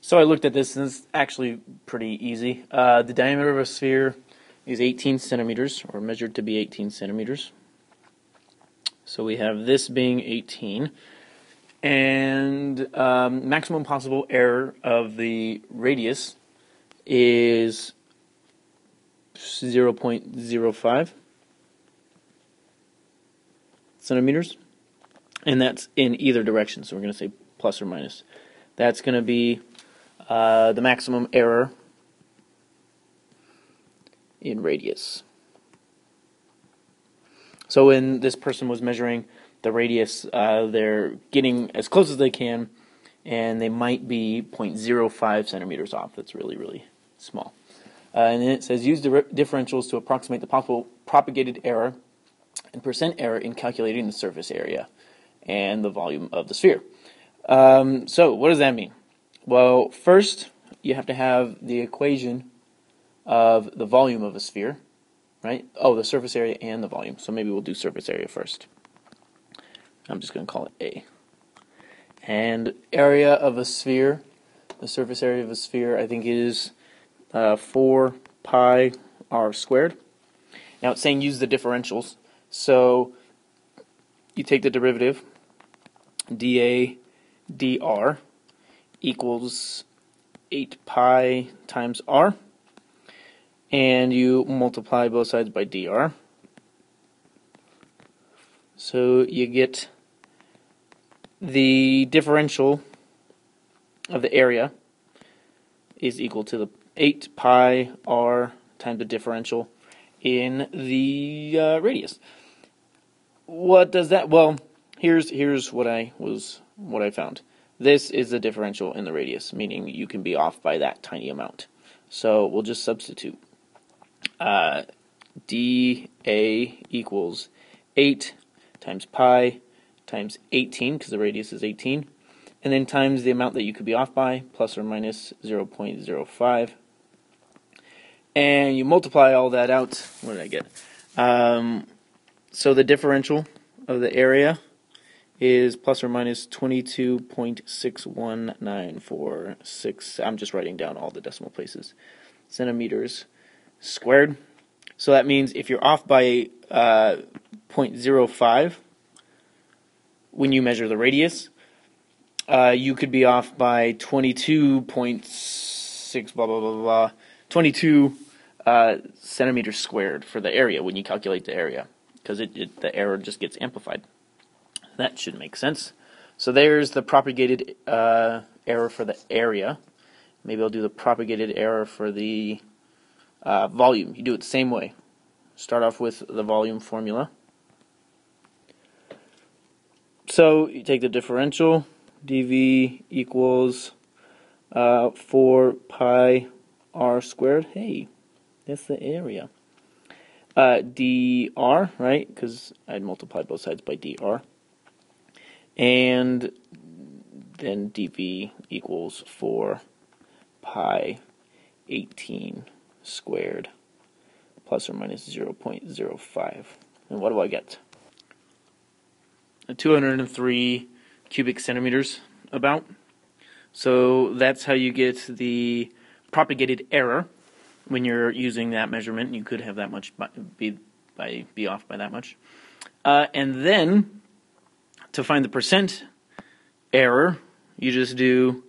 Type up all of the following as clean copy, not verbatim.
So I looked at this, and it's actually pretty easy. The diameter of a sphere is 18 centimeters, or measured to be 18 centimeters. So we have this being 18. And maximum possible error of the radius is 0.05 centimeters. And that's in either direction, so we're going to say plus or minus. That's going to be the maximum error in radius. So when this person was measuring the radius, they're getting as close as they can, and they might be 0.05 centimeters off. That's really, really small. And then it says use differentials to approximate the possible propagated error and percent error in calculating the surface area and the volume of the sphere. So what does that mean? Well, first you have to have the equation of the volume of a sphere, right? Oh, the surface area and the volume. So maybe we'll do surface area first. I'm just going to call it A. And area of a sphere, the surface area of a sphere, I think is 4 pi r squared. Now it's saying use the differentials. So you take the derivative, dA dr equals 8 pi times r, and you multiply both sides by dr. So you get the differential of the area is equal to the 8 pi r times the differential in the radius. What does that? Well, here's what I found. This is the differential in the radius, meaning you can be off by that tiny amount. So we'll just substitute. dA equals 8 times pi times 18, because the radius is 18, and then times the amount that you could be off by, plus or minus 0.05. And you multiply all that out. What did I get? So the differential of the area is plus or minus 22.61946. I'm just writing down all the decimal places. Centimeters squared. So that means if you're off by 0.05 when you measure the radius, you could be off by 22.6 blah blah blah blah 22 centimeters squared for the area when you calculate the area, because the error just gets amplified. That should make sense. So there's the propagated error for the area. Maybe I'll do the propagated error for the volume. You do it the same way. Start off with the volume formula. So you take the differential, dV equals 4 pi r squared. Hey, that's the area. dr, right? Because I'd multiply both sides by dr. And then dV equals 4 pi 18 squared plus or minus 0.05. And what do I get? 203 cubic centimeters about. So that's how you get the propagated error when you're using that measurement. You could have that much be off by that much. And then to find the percent error, you just do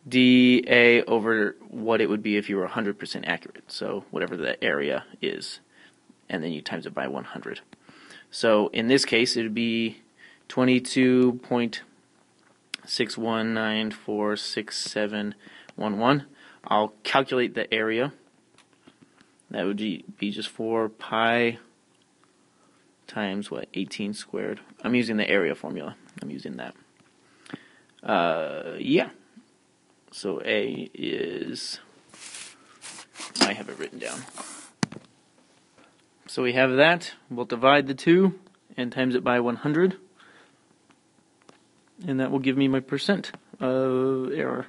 dA over what it would be if you were 100% accurate. So whatever the area is, and then you times it by 100. So in this case, it would be 22.619467111. I'll calculate the area. That would be just 4 pi times what? 18 squared. I'm using the area formula. I'm using that. Yeah. So A is, I have it written down. So we have that. We'll divide the two and times it by 100. And that will give me my percent of error.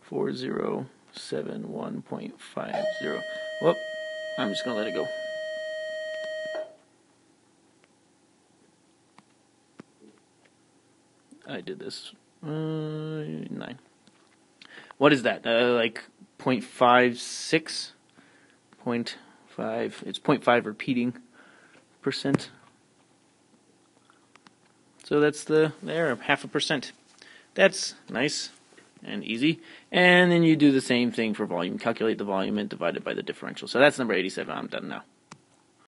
4071.50. Whoop. I'm just going to let it go. I did this 9. What is that? Like 0.56? 0.5, it's 0.5 repeating percent. So that's there, 0.5%. That's nice and easy. And then you do the same thing for volume. Calculate the volume and divide it by the differential. So that's number 87. I'm done now.